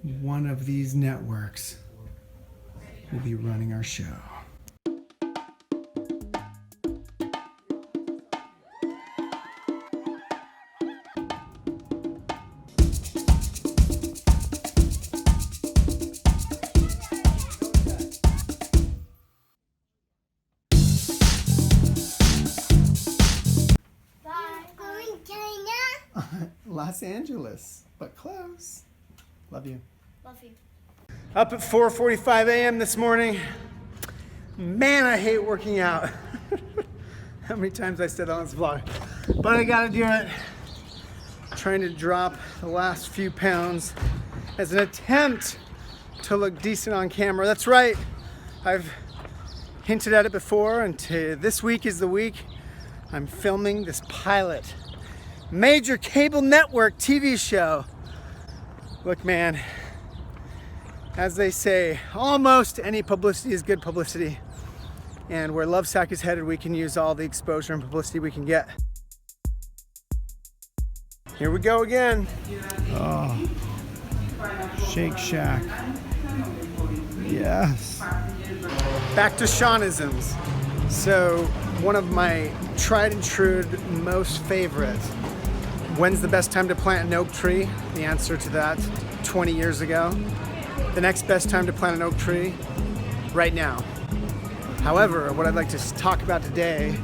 one of these networks will be running our show. Los Angeles, but close. Love you. Love you. Up at 4:45 a.m. this morning. Man, I hate working out. How many times I said on this vlog. But I gotta do it. Trying to drop the last few pounds as an attempt to look decent on camera. That's right. I've hinted at it before, and this week is the week I'm filming this pilot. Major cable network TV show. Look, man, as they say, almost any publicity is good publicity. And where LOVESAC is headed, we can use all the exposure and publicity we can get. Here we go again. Oh, Shake Shack. Yes. Back to Shawnisms. So, one of my tried and true most favorite. When's the best time to plant an oak tree? The answer to that, 20 years ago. The next best time to plant an oak tree, right now. However, what I'd like to talk about today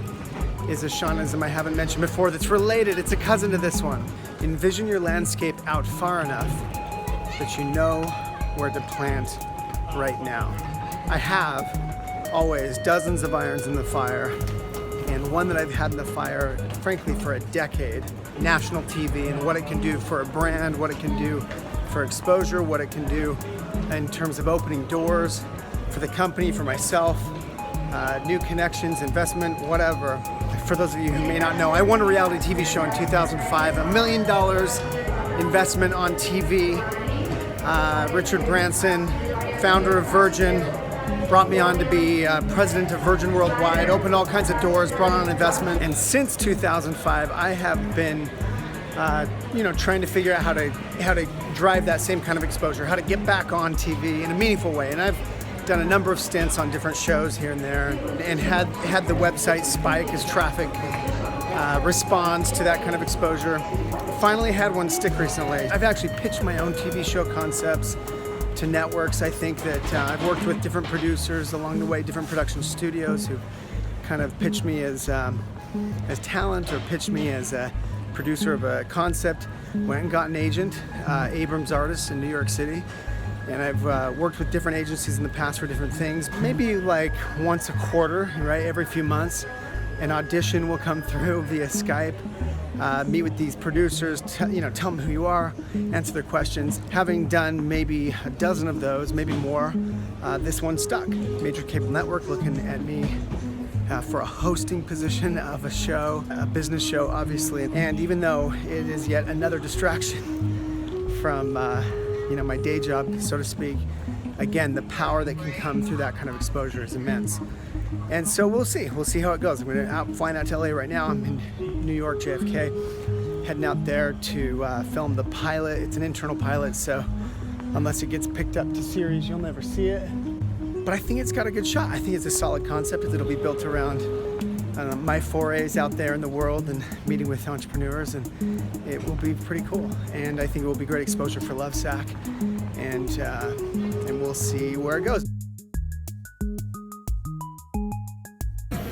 is a Shawnism I haven't mentioned before that's related. It's a cousin to this one. Envision your landscape out far enough that you know where to plant right now. I have always dozens of irons in the fire, and one that I've had in the fire, frankly, for a decade. National TV and what it can do for a brand, what it can do for exposure, what it can do in terms of opening doors for the company, for myself, new connections, investment, whatever. For those of you who may not know, I won a reality TV show in 2005, $1 million investment on TV. Richard Branson, founder of Virgin, brought me on to be president of Virgin Worldwide, opened all kinds of doors, brought on investment. And since 2005, I have been, trying to figure out how to drive that same kind of exposure, how to get back on TV in a meaningful way. And I've done a number of stints on different shows here and there, and had the website spike as traffic responds to that kind of exposure. Finally had one stick recently. I've actually pitched my own TV show concepts to networks. I think that I've worked with different producers along the way, different production studios who kind of pitched me as talent or pitched me as a producer of a concept. Went and got an agent, Abrams Artists in New York City. And I've worked with different agencies in the past for different things. Maybe like once a quarter, right? Every few months, an audition will come through via Skype. Meet with these producers, tell them who you are, answer their questions. Having done maybe a dozen of those, maybe more, this one stuck. Major cable network looking at me for a hosting position of a show, a business show, obviously. And even though it is yet another distraction from my day job, so to speak, again, the power that can come through that kind of exposure is immense. And so we'll see how it goes. I'm flying out to LA right now. I'm in New York, JFK, heading out there to film the pilot. It's an internal pilot, so unless it gets picked up to series, you'll never see it. But I think it's got a good shot. I think it's a solid concept. It'll be built around my forays out there in the world and meeting with entrepreneurs, and it will be pretty cool. And I think it will be great exposure for LOVESAC, and we'll see where it goes.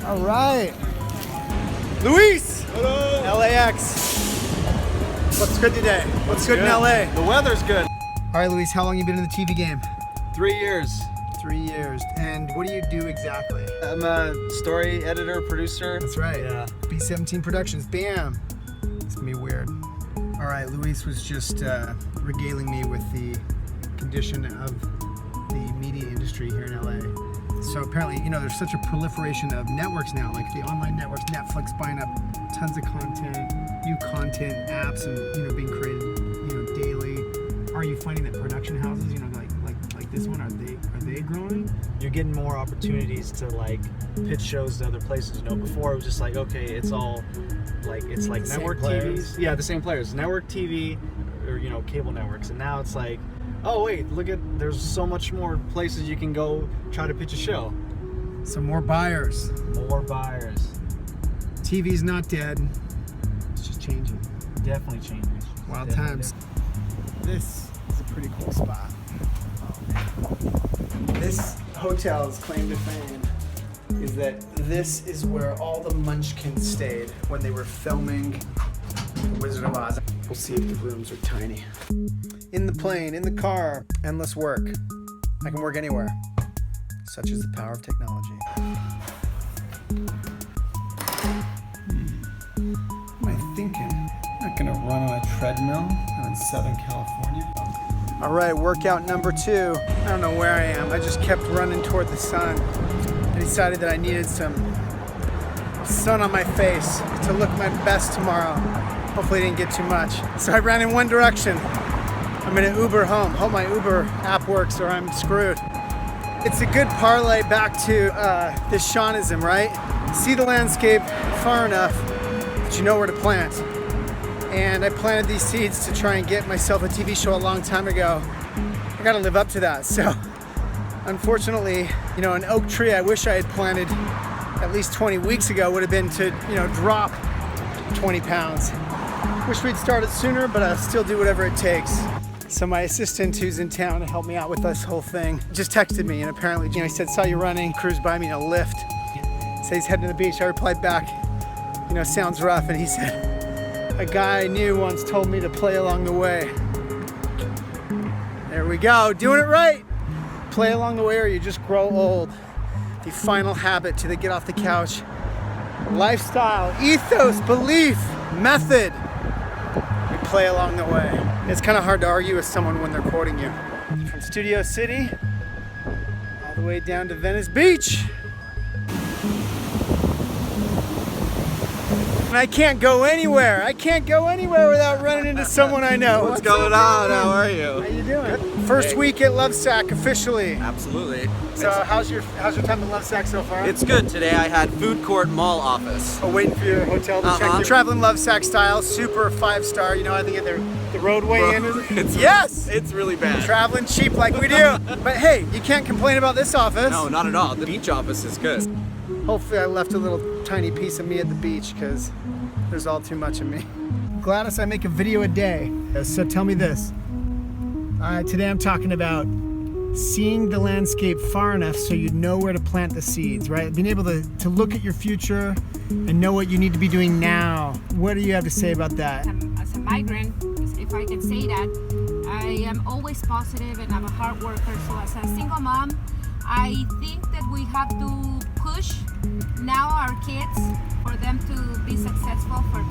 All right, Luis. Hello. LAX. What's good today? What's good in LA? The weather's good. All right, Luis, how long have you been in the TV game? 3 years. 3 years. And what do you do exactly? I'm a story editor, producer. That's right. Yeah. B17 Productions. Bam. It's gonna be weird. All right, Luis was just regaling me with the condition of the media industry here in LA. So apparently, there's such a proliferation of networks now, like the online networks, Netflix buying up tons of content, new content, apps, and being created, daily. Are you finding that production houses, like this one, are they growing? You're getting more opportunities to pitch shows to other places. Before it was just it's all network TVs. Yeah, the same players. Network TV, or cable networks, and now it's like, oh wait, there's so much more places you can go try to pitch a show. Some more buyers. More buyers. TV's not dead. It's just changing. Definitely changing. Wild times. This is a pretty cool spot. This hotel's claim to fame is that this is where all the Munchkins stayed when they were filming The Wizard of Oz. We'll see if the rooms are tiny. In the plane, in the car, endless work. I can work anywhere. Such is the power of technology. What am I thinking? I'm not gonna run on a treadmill. I'm in Southern California. All right, workout number 2. I don't know where I am. I just kept running toward the sun. I decided that I needed some sun on my face to look my best tomorrow. Hopefully I didn't get too much. So I ran in one direction. I'm gonna Uber home. Hope my Uber app works or I'm screwed. It's a good parlay back to this Shawnism, right? See the landscape far enough that you know where to plant. And I planted these seeds to try and get myself a TV show a long time ago. I gotta live up to that. So unfortunately, an oak tree I wish I had planted at least 20 weeks ago would have been to, drop 20 pounds. Wish we'd started sooner, but I'll still do whatever it takes. So my assistant who's in town to help me out with this whole thing just texted me, and apparently, he said, saw you running, cruised by me in a Lyft. Said he's heading to the beach. I replied back, sounds rough, and he said, a guy I knew once told me to play along the way. There we go, doing it right. Play along the way or you just grow old. The final habit to get off the couch. Lifestyle, ethos, belief, method. We play along the way. It's kind of hard to argue with someone when they're quoting you. From Studio City, all the way down to Venice Beach. And I can't go anywhere. I can't go anywhere without running into someone I know. What's going on? How are you? How you doing? First week at LOVESAC officially. Absolutely. So how's your time at LOVESAC so far? It's good. Today I had food court mall office. Oh, waiting for your hotel to check you. Traveling LOVESAC style, super 5-star. I think the roadway in. Yes! It's really bad. Traveling cheap like we do. But hey, you can't complain about this office. No, not at all. The beach office is good. Hopefully I left a little tiny piece of me at the beach because there's all too much of me. Gladys, I make a video a day. So tell me this. Today I'm talking about seeing the landscape far enough so you know where to plant the seeds, right? Being able to look at your future and know what you need to be doing now. What do you have to say about that? As a migrant, if I can say that, I am always positive and I'm a hard worker. So as a single mom, I think that we have to push now our kids for them to be successful, for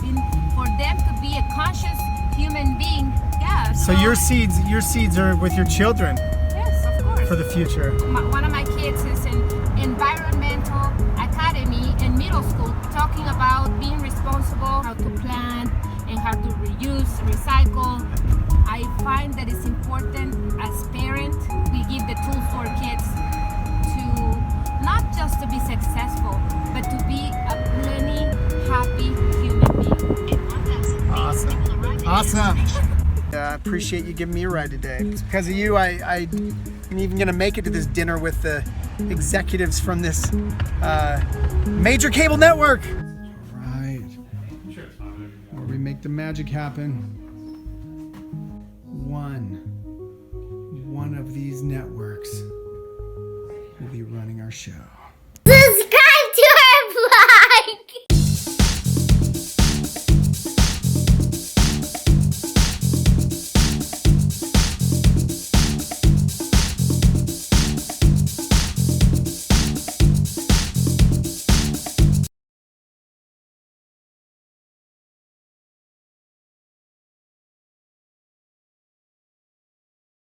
them to be a conscious human being. Yeah. So your seeds are with your children. Yes, of course. For the future. One of my kids is in environmental academy in middle school, talking about being responsible, how to plant and how to reuse, recycle. I find that it's important as parents, we give the tools for kids to not just to be successful, but to be a plenty happy human being. Awesome. I appreciate you giving me a ride today. It's because of you I'm even gonna make it to this dinner with the executives from this major cable network. Right. Where we make the magic happen. One of these networks will be running our show.